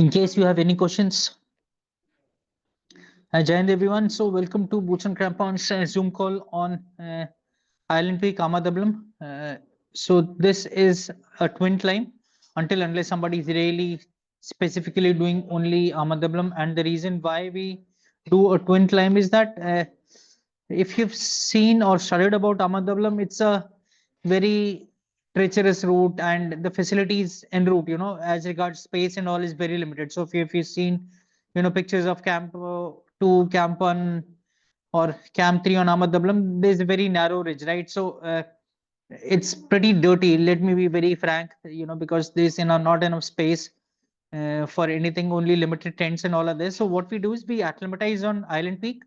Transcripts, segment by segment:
In case you have any questions. Hi, Jai Hind, everyone. So welcome to Boots and Crampons Zoom call on Island Peak, Dablam. So this is a twin climb until unless somebody is really specifically doing only Dablam. And the reason why we do a twin climb is that if you've seen or studied about Dablam, it's a very treacherous route and the facilities en route, as regards space and all is very limited. So if you've seen, pictures of camp 2, camp 1 or camp 3 on Dablam, there's a very narrow ridge, right? So it's pretty dirty. Let me be very frank, because there's not enough space for anything, only limited tents and all of this. So what we do is we acclimatize on Island Peak.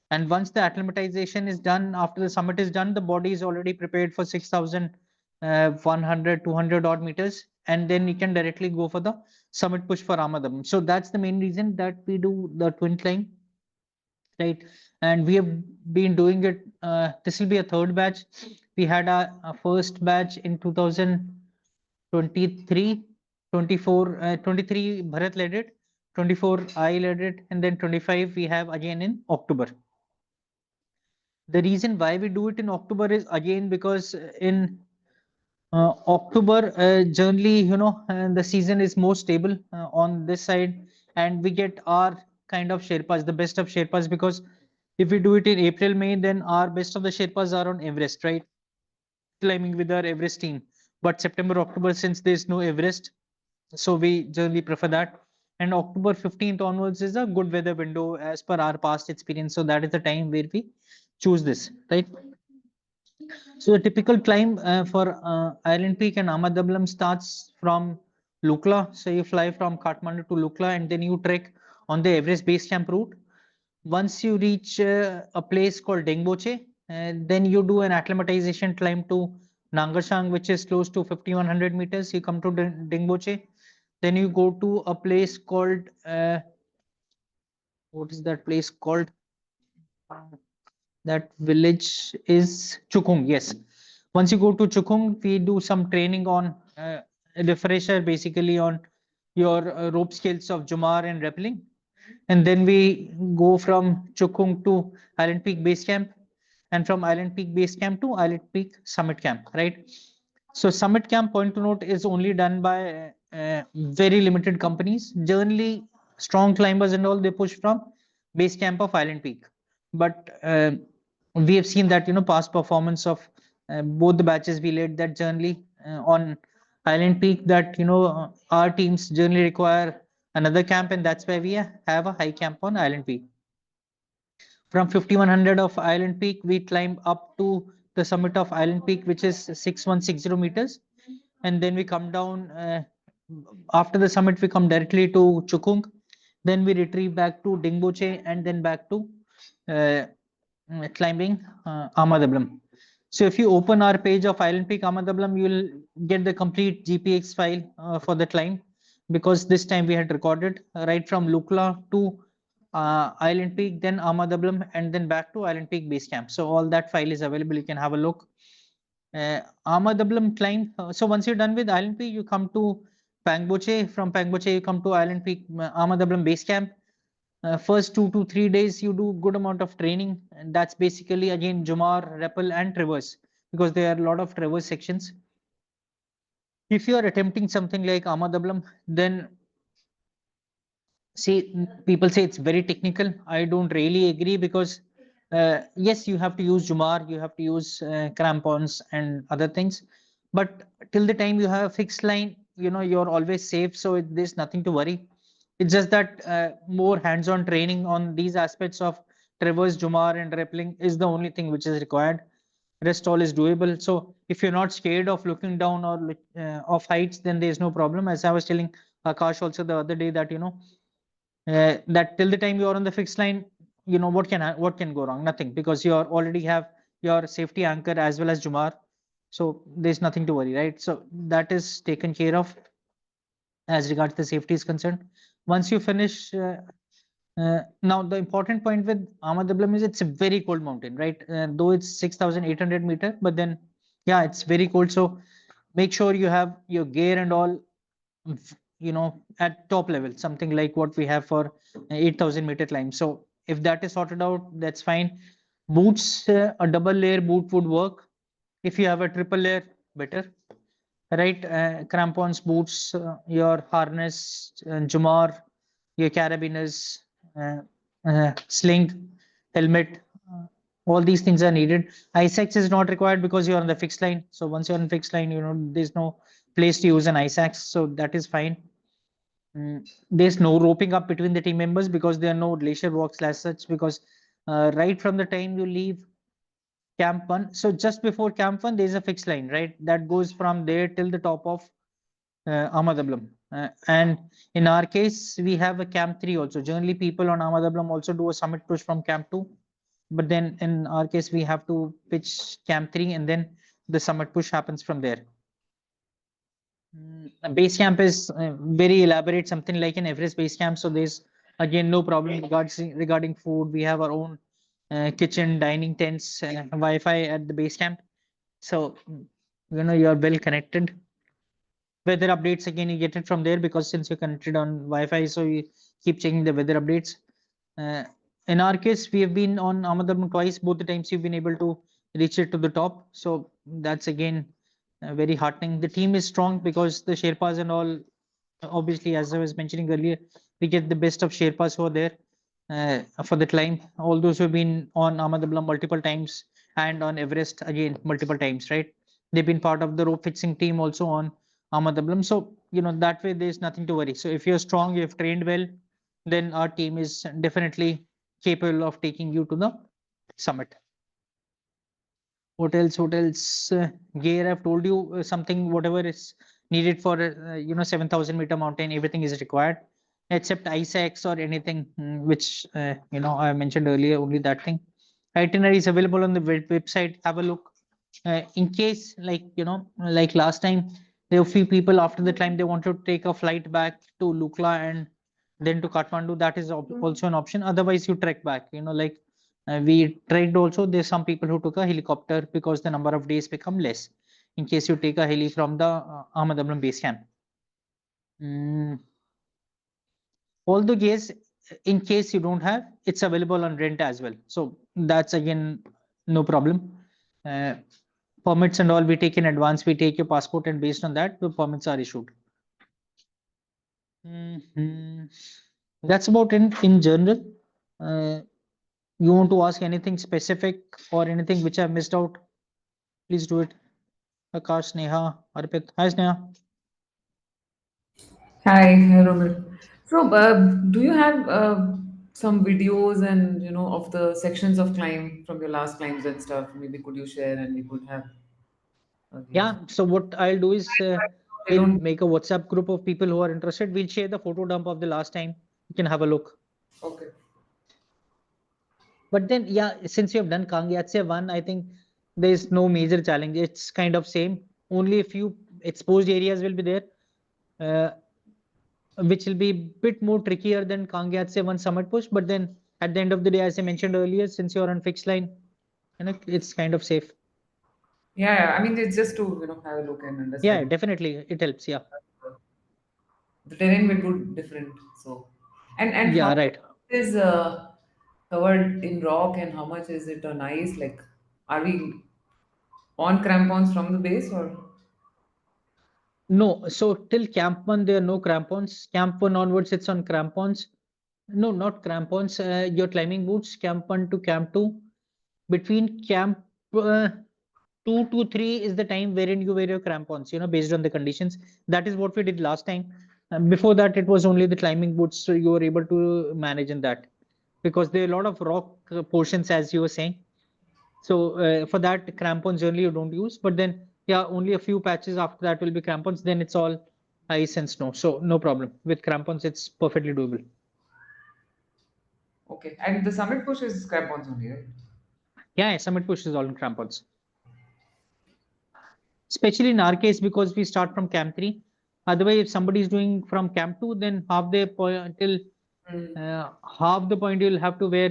And once the acclimatization is done, after the summit is done, the body is already prepared for 6,100, 200 odd meters. And then you can directly go for the summit push for Ramadam. So that's the main reason that we do the twin climb, right? And we have been doing it. This will be a third batch. We had a first batch in 2023, 24, 23 Bharat led it, 24 I led it, and then 25 we have again in October. The reason why we do it in October is again because in October generally, the season is more stable on this side, and we get our kind of Sherpas, the best of Sherpas, because if we do it in April, May, then our best of the Sherpas are on Everest, right? Climbing with our Everest team. But September, October, since there's no Everest, so we generally prefer that. And October 15th onwards is a good weather window as per our past experience. So that is the time where we choose this, right? So the typical climb for Island Peak and Dablam starts from Lukla. So you fly from Kathmandu to Lukla and then you trek on the Everest base camp route. Once you reach a place called Dengboche, then you do an acclimatization climb to Nangarshang, which is close to 5,100 meters. You come to Dengboche. Then you go to a place called, what is that place called? That village is Chukung. Yes. Once you go to Chukung, we do some training on a refresher, basically on your rope skills of Jumar and rappelling. And then we go from Chukung to Island Peak Base Camp, and from Island Peak Base Camp to Island Peak Summit Camp, right? So Summit Camp, point to note, is only done by very limited companies. Generally, strong climbers and all, they push from Base Camp of Island Peak. But we have seen that, past performance of both the batches we led, that generally on Island Peak, that, our teams generally require another camp, and that's why we have a high camp on Island Peak. From 5,100 of Island Peak, we climb up to the summit of Island Peak, which is 6,160 meters. And then we come down, after the summit, we come directly to Chukung. Then we retrieve back to Dingboche and then back to climbing Dablam. So if you open our page of Island Peak Dablam, you will get the complete GPX file for the climb, because this time we had recorded right from Lukla to Island Peak, then Dablam, and then back to Island Peak Base Camp. So all that file is available. You can have a look. Dablam climb. So once you're done with Island Peak, you come to Pangboche. From Pangboche, you come to Island Peak Dablam Base Camp. First 2 to 3 days, you do good amount of training, and that's basically again Jumar, rappel, and traverse, because there are a lot of traverse sections. If you are attempting something like Dablam, then see, people say it's very technical. I don't really agree, because yes, you have to use Jumar, you have to use crampons and other things, but till the time you have a fixed line, you're always safe. So there's nothing to worry. It's just that more hands-on training on these aspects of traverse, Jumar, and rappelling is the only thing which is required. Rest all is doable. So if you're not scared of looking down or of heights, then there's no problem. As I was telling Akash also the other day, that that till the time you're on the fixed line, what can go wrong? Nothing, because you already have your safety anchor as well as Jumar. So there's nothing to worry, right? So that is taken care of as regards the safety is concerned. Once you finish, now the important point with Dablam is it's a very cold mountain, right? Though it's 6,800 meter, but then yeah, it's very cold. So make sure you have your gear and all at top level, something like what we have for 8,000-meter climb. So if that is sorted out, that's fine. Boots, a double layer boot would work. If you have a triple layer, better, right? Crampons, boots, your harness, jumar, your carabiners, sling, helmet, uh, all these things are needed. Ice axe is not required because you're on the fixed line. So once you're on fixed line, there's no place to use an ice axe, so that is fine. There's no roping up between the team members because there are no glacier walks as such, because right from the time you leave Camp 1, so just before Camp 1, there's a fixed line, right? That goes from there till the top of Ahmedablam. And in our case, we have a Camp 3 also. Generally, people on Ahmedablam also do a summit push from Camp 2. But then in our case, we have to pitch Camp 3 and then the summit push happens from there. Base camp is very elaborate, something like an Everest base camp. So there's again no problem regarding food. We have our own kitchen, dining tents, Wi-Fi at the base camp. So you're well connected. Weather updates, again, you get it from there because since you're connected on Wi-Fi, so you keep checking the weather updates. Uh, in our case, we have been on Ahmedabad twice. Both the times you've been able to reach it to the top. So that's again very heartening. The team is strong because the Sherpas and all, obviously, as I was mentioning earlier, we get the best of Sherpas who are there for the climb. All those who have been on Ahmedabad multiple times and on Everest again multiple times, right? They've been part of the rope fixing team also on Ahmedabad. So, that way there's nothing to worry. So if you're strong, you've trained well, then our team is definitely capable of taking you to the summit. What else? What else? Gear, I've told you something, whatever is needed for 7,000-meter mountain, everything is required except ice axe or anything which I mentioned earlier, only that thing. Itinerary is available on the website. Have a look. In case, like last time, there were few people after the climb, they wanted to take a flight back to Lukla and then to Kathmandu. That is also an option. Otherwise, you trek back. We trekked also. There's some people who took a helicopter because the number of days become less in case you take a heli from the Ahmedabad base camp. All the gears, in case you don't have, it's available on rent as well. So that's again no problem. Permits and all we take in advance. We take your passport and based on that, the permits are issued. That's about it in general. You want to ask anything specific or anything which I've missed out? Please do it. Akash, Neha, Arpit. Hi, Sneha. Hi, Robert. So, do you have some videos and of the sections of climb from your last climbs and stuff? Maybe could you share and we could have again. Yeah. So what I'll do is I we'll don't. make a WhatsApp group of people who are interested. We'll share the photo dump of the last time. You can have a look. Okay. But then, yeah, since you have done Kangyatse one, I think there's no major challenge. It's kind of same. Only a few exposed areas will be there, uh, which will be a bit more trickier than Kangyatse one summit push. But then at the end of the day, as I mentioned earlier, since you're on fixed line, it's kind of safe. Yeah, yeah. I mean, it's just to have a look and Yeah, understand. definitely. It helps. Yeah. The terrain will be different. So, and how Yeah, much right. is covered in rock and how much is it on ice? Like, are we on crampons from the base or? No, so till Camp 1, there are no crampons. Camp 1 onwards, it's on crampons. No, not crampons. Your climbing boots, Camp 1 to Camp 2. Between Camp 2 to 3 is the time wherein you wear your crampons, based on the conditions. That is what we did last time. Before that, it was only the climbing boots, so you were able to manage in that. Because there are a lot of rock portions, as you were saying. So for that, crampons generally you don't use, but then yeah, only a few patches after that will be crampons. Then it's all ice and snow. So no problem with crampons. It's perfectly doable. Okay, and the summit push is crampons only, right? Yeah, summit push is all in crampons. Especially in our case because we start from camp 3. Otherwise, if somebody is doing from camp 2, then half the point till Mm. half the point you'll have to wear.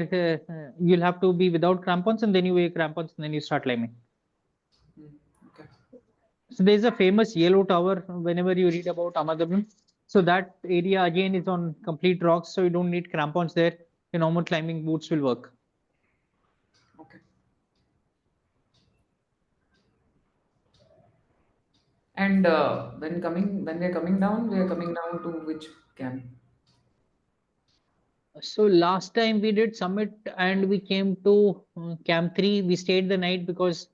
You'll have to be without crampons, and then you wear crampons, and then you start climbing. Mm. Okay. So there's a famous yellow tower whenever you read about Ahmedabad. So that area again is on complete rocks, so you don't need crampons there. Your normal climbing boots will work. Okay. And when we're coming down, we are coming down to which camp? So last time we did summit and we came to camp 3. We stayed the night because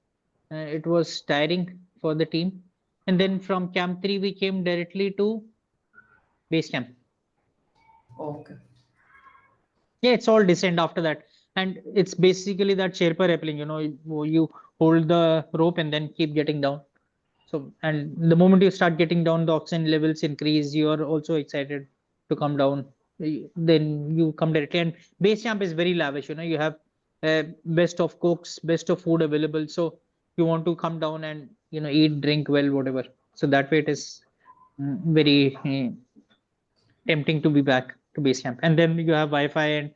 it was tiring for the team. And then from camp 3 we came directly to base camp. Okay. Yeah, it's all descent after that. And it's basically that Sherpa rappelling, you hold the rope and then keep getting down. So, and the moment you start getting down, the oxygen levels increase. You are also excited to come down. Then you come directly. And base camp is very lavish. You have best of cooks, best of food available. So you want to come down and eat, drink well, whatever. So that way it is very tempting to be back to base camp. And then you have Wi-Fi and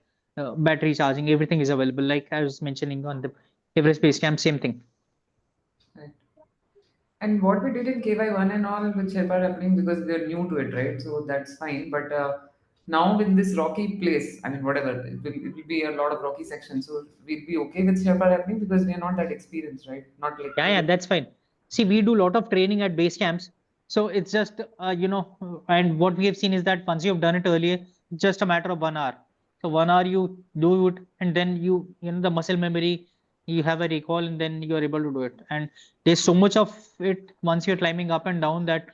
battery charging. Everything is available. Like I was mentioning on the Everest base camp, same thing. Right. And what we did in KY1 and all with Sherpa happening because we're new to it, right? So that's fine. But now in this rocky place, I mean, whatever, it will be a lot of rocky sections. So we'll be okay with Sherpa happening because we're not that experienced, right? Not like Yeah, that's fine. See, we do a lot of training at base camps. So it's just, and what we have seen is that once you've done it earlier, it's just a matter of 1 hour. So 1 hour you do it, and then the muscle memory, you have a recall, and then you're able to do it. And there's so much of it once you're climbing up and down that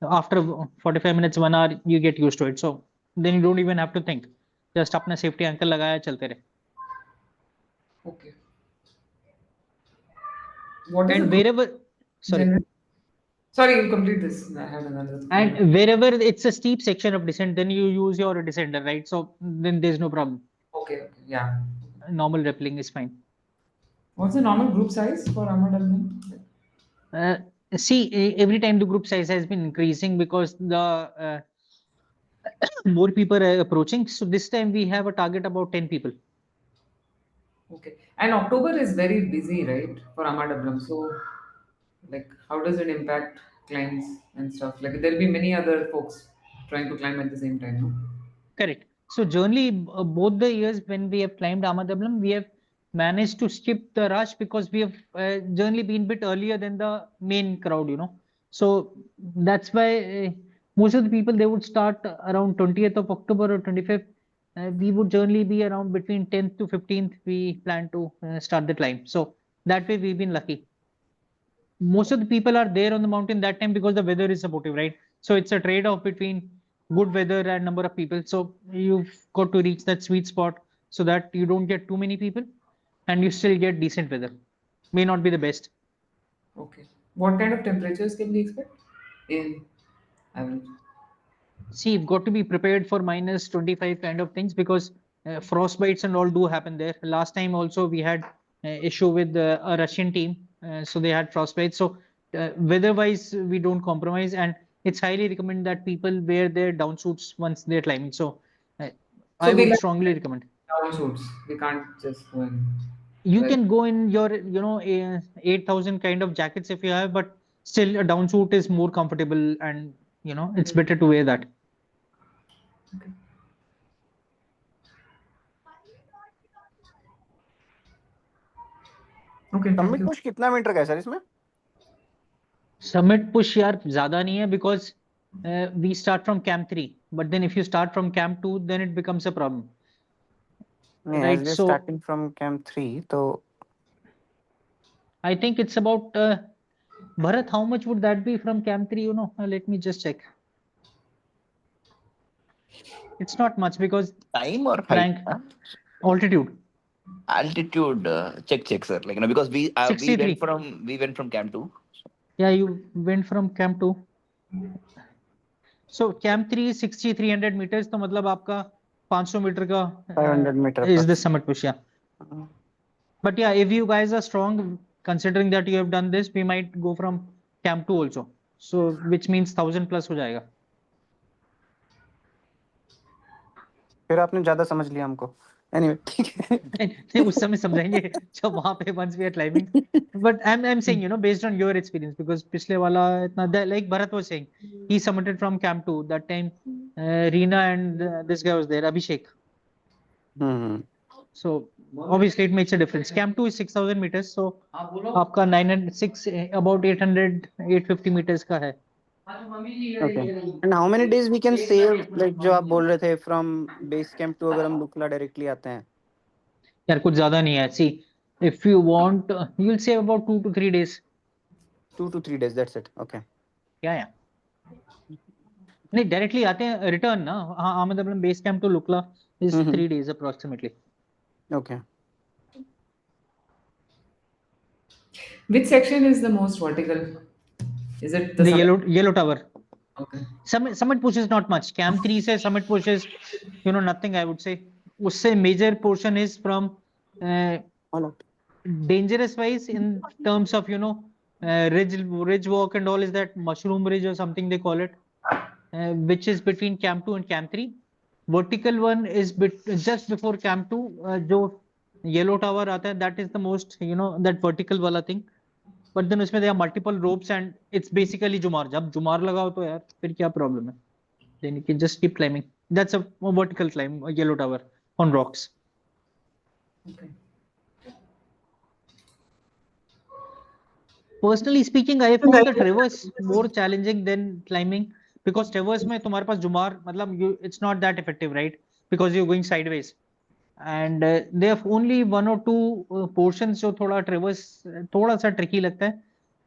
after 45 minutes, 1 hour, you get used to it. So then you don't even have to think. Just अपना safety anchor लगाया चलते रहे. okay. What is a And good wherever, sorry. general? Sorry, you complete this. I had another comment. And wherever it's a steep section of descent, then you use your descender, right? So then there's no problem. Okay, okay, yeah. Normal rappelling is fine. What's the normal group size for Ahmad Abdul? Uh, See, every time the group size has been increasing because the more people are approaching. So this time we have a target about 10 people. Okay. And October is very busy, right, for Ahmad Abdul. So, like, how does it impact climbs and stuff? Like, there'll be many other folks trying to climb at the same time, no? Correct. So generally, both the years when we have climbed Amadablam, we have managed to skip the rush because we have generally been bit earlier than the main crowd. So that's why most of the people they would start around 20th of October or 25th. We would generally be around between 10th to 15th. We plan to start the climb. So that way we've been lucky. Most of the people are there on the mountain that time because the weather is supportive, right? So it's a trade-off between good weather and number of people. So you've got to reach that sweet spot so that you don't get too many people and you still get decent weather. May not be the best. Okay. What kind of temperatures can we expect in average? See, you've got to be prepared for minus 25 kind of things because frost bites and all do happen there. Last time also we had issue with a Russian team, so they had frost bites. So weather-wise, we don't compromise, and it's highly recommended that people wear their down suits once they're climbing. So uh, So I we would like strongly recommend. down suits. We can't just go and You wear. can go in your 8,000 kind of jackets if you have, but still a down suit is more comfortable, and it's better to wear that. Okay. Okay, thank submit you. Push कितना metre का है sir इसमें? Summit push यार ज्यादा नहीं है because we start from camp 3, but then if you start from camp 2 then it becomes a problem, नहीं, as right? we are So starting from camp 3 तो I think it's about Bharat, how much would that be from camp 3? Let me just check. It's not much because Time or height? rank altitude Altitude. Check, sir. Like because we 63. went from camp 2. Yeah, you went from camp 2. So camp 3 is 6300 meters, तो मतलब आपका 500 metre का 500 meter is the plus. summit push, yeah. But yeah, if you guys are strong, considering that you have done this, we might go from camp 2 also. So which means 1000 plus हो जाएगा. फिर आपने ज्यादा समझ लिया हमको। Anyway ठीक है। नहीं, उस समय समझाएंगे जब वहां पे once we are climbing. But I'm saying, based on your experience, because पिछले वाला इतना like Bharat was saying, he summited from Camp 2 that time. Reena and this guy was there, Abhishek. Hmm So obviously it makes a difference. Camp 2 is 6,000 meters, so आपका 906 about 800 850 meters का है. Okay. And how many days we can save, like जो आप बोल रहे थे from base camp two, अगर हम लुकला डायरेक्टली आते हैं? यार कुछ ज्यादा नहीं है. See, if you want, you'll save about 2 to 3 days. 2 to 3 days, that's it. Okay. क्या नहीं, डायरेक्टली आते हैं रिटर्न ना. हाँ, मतलब base camp two Lukla is 3 days approximately. Okay. Which section is the most vertical? Is it the The summit? yellow tower. Okay. Summit push is not much. Camp 3 से summit push is nothing, I would say. उससे major portion is from All out. dangerous wise in terms of ridge walk and all, is that mushroom ridge or something they call it, which is between Camp 2 and Camp 3. Vertical one is just before Camp 2. जो yellow tower आता है, that is the most, that vertical वाला thing. But then उसमें there are multiple ropes and it's basically जुमार. जब जुमार लगाओ तो यार फिर क्या problem है? Then you can just keep climbing. That's a vertical climb, a yellow tower on rocks. Okay. Personally speaking, I found the traverse more challenging than climbing, because traverse में तुम्हारे पास जुमार, मतलब it's not that effective, right? Because you're going sideways. And they have only 1 or 2 portions जो थोड़ा traverse थोड़ा सा tricky लगता है.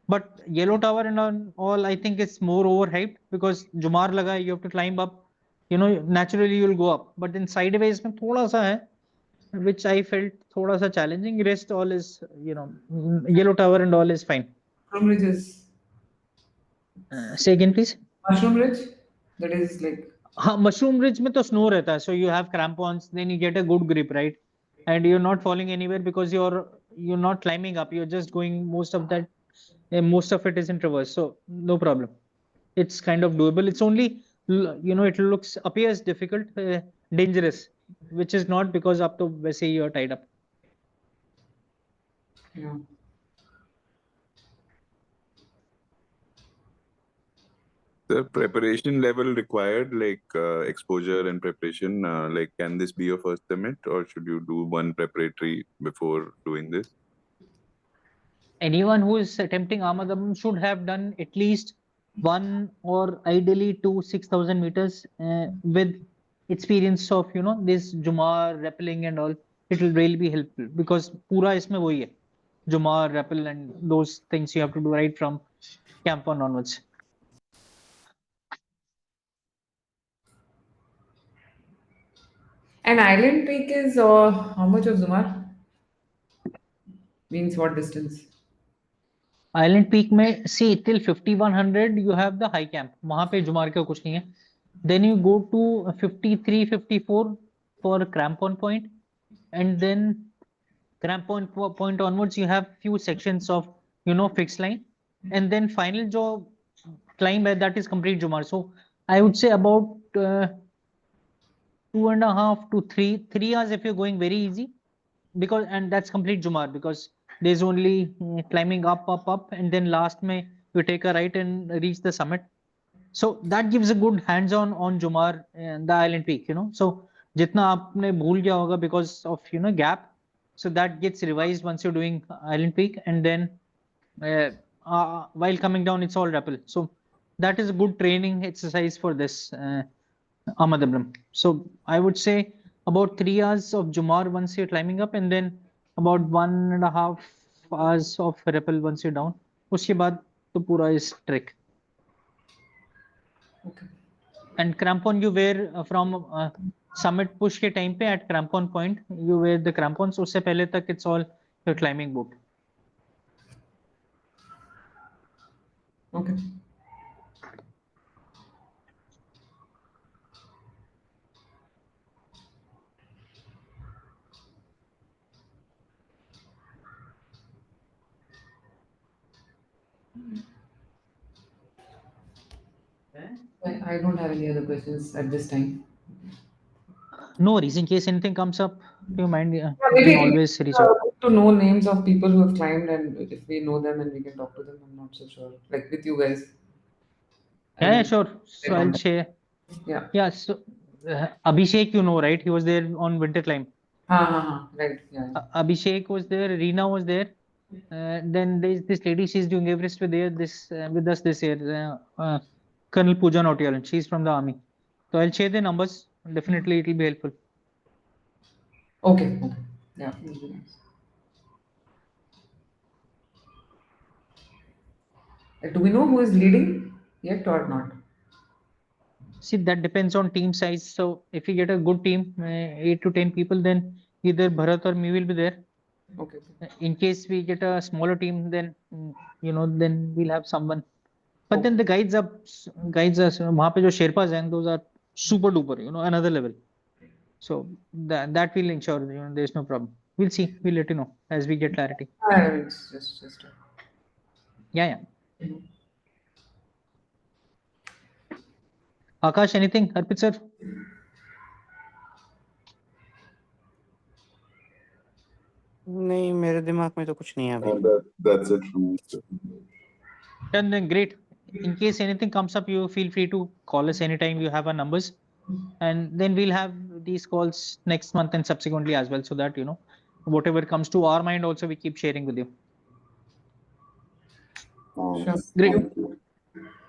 But yellow tower and all, I think it's more overhyped, because जुमार लगा, you have to climb up. Naturally you'll go up. But then sideways में थोड़ा सा है, which I felt थोड़ा सा challenging. Rest all is, yellow tower and all is fine. Mushroom ridge is Say again, please. mushroom ridge. That is like हाँ, mushroom ridge में तो snow रहता है, so you have crampons, then you get a good grip, right? And you're not falling anywhere because you're not climbing up, you're just going most of that. Most of it is in traverse, so no problem. It's kind of doable. It's only it appears difficult, dangerous, which is not, because up to वैसे ही you're tied up. yeah. The preparation level required, like exposure and preparation, like can this be your first summit, or should you do one preparatory before doing this? Anyone who is attempting Amadam should have done at least 1 or ideally 2 6,000 meters with experience of this Jumar rappelling and all. It will really be helpful, because पूरा इसमें वही है, Jumar, rappel and those things you have to do right from Camp 1 onwards. An island peak is how much of Zumar? Means what distance? Island Peak में see till 5100 you have the high camp. वहां पे जुमार का कुछ नहीं है. Then you go to 53 54 for Crampon Point, and then Crampon Point onwards you have few sections of fixed line, and then final जो climb है, that is complete Jumar. So I would say about 2.5 to 3 hours if you're going very easy, because and that's complete Jumar, because there's only climbing up, and then last May you take a right and reach the summit. So that gives a good hands-on on Jumar and the island peak. So जितना आपने भूल गया होगा because of gap, so that gets revised once you're doing island peak, and then while coming down it's all rappel. So that is a good training exercise for this Dablam. So I would say about 3 hours of Jumar once you're climbing up, and then about 1.5 hours of rappel once you're down. उसके बाद तो पूरा is trek. Okay. And crampon you wear from summit push के time पे at crampon point you wear the crampons. उससे पहले तक it's all your climbing boot. Okay. I don't have any other questions at this time. No worries. In case anything comes up to your mind, you Maybe can always reach out. good to know names of people who have climbed, and if we know them and we can talk to them. I'm not so sure. Like with you guys, I Yeah, will sure. stay So I'll contact. share. Yeah. Yeah. So Abhishek, you know, right? He was there on winter climb. Right. Yeah. Abhishek was there. Reena was there. Then there's this lady. She's doing Everest with there. This with us this year. Colonel Pooja Nautiyal. She's from the army. So I'll share the numbers. Definitely, it will be helpful. Okay. Okay. Yeah. Will be nice. Do we know who is leading yet or not? See, that depends on team size. So if you get a good team, 8 to 10 people, then either Bharat or me will be there. Okay. In case we get a smaller team, then then we'll have someone. But then Okay. the guides are वहाँ पे जो Sherpas हैं, those are super duper, another level. So that will ensure there's no problem. We'll see. We'll let you know as we get clarity. It's just. Yeah. Mhm. Akash, anything? Arpit sir? नहीं, मेरे दिमाग में तो कुछ नहीं है अभी. That's it from me. sir. Then great. In case anything comes up, you feel free to call us anytime. You have our numbers, and then we'll have these calls next month and subsequently as well, so that whatever comes to our mind, also we keep sharing with you. Sure. Great.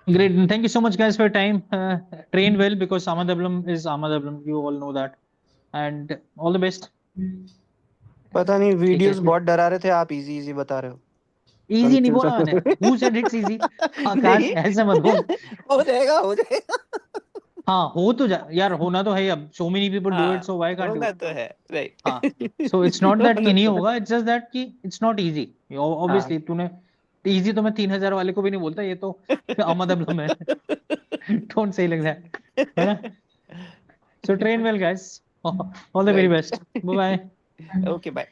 Great. And thank you so much, guys, for your time. Train well, because Amadablam is Amadablam. You all know that. And all the best. पता नहीं, Take videos care. बहुत डरा रहे थे, आप easy बता रहे हो. Easy नहीं Confused बोला मैंने. Who said it's easy? आकाश, नहीं, ऐसे मत बोल. हो जाएगा. हाँ, हो तो यार, होना तो है अब. So many people do हाँ, it, so why can't you? होना तो है, राइट. हाँ. So it's not that कि नहीं होगा, it's just that कि it's not easy. Obviously, तूने easy तो मैं 3,000 वाले को भी नहीं बोलता, ये तो अहमदबलम है. Don't say like that. है ना? So train well, guys. All the very Right. best. Bye bye. Okay, bye.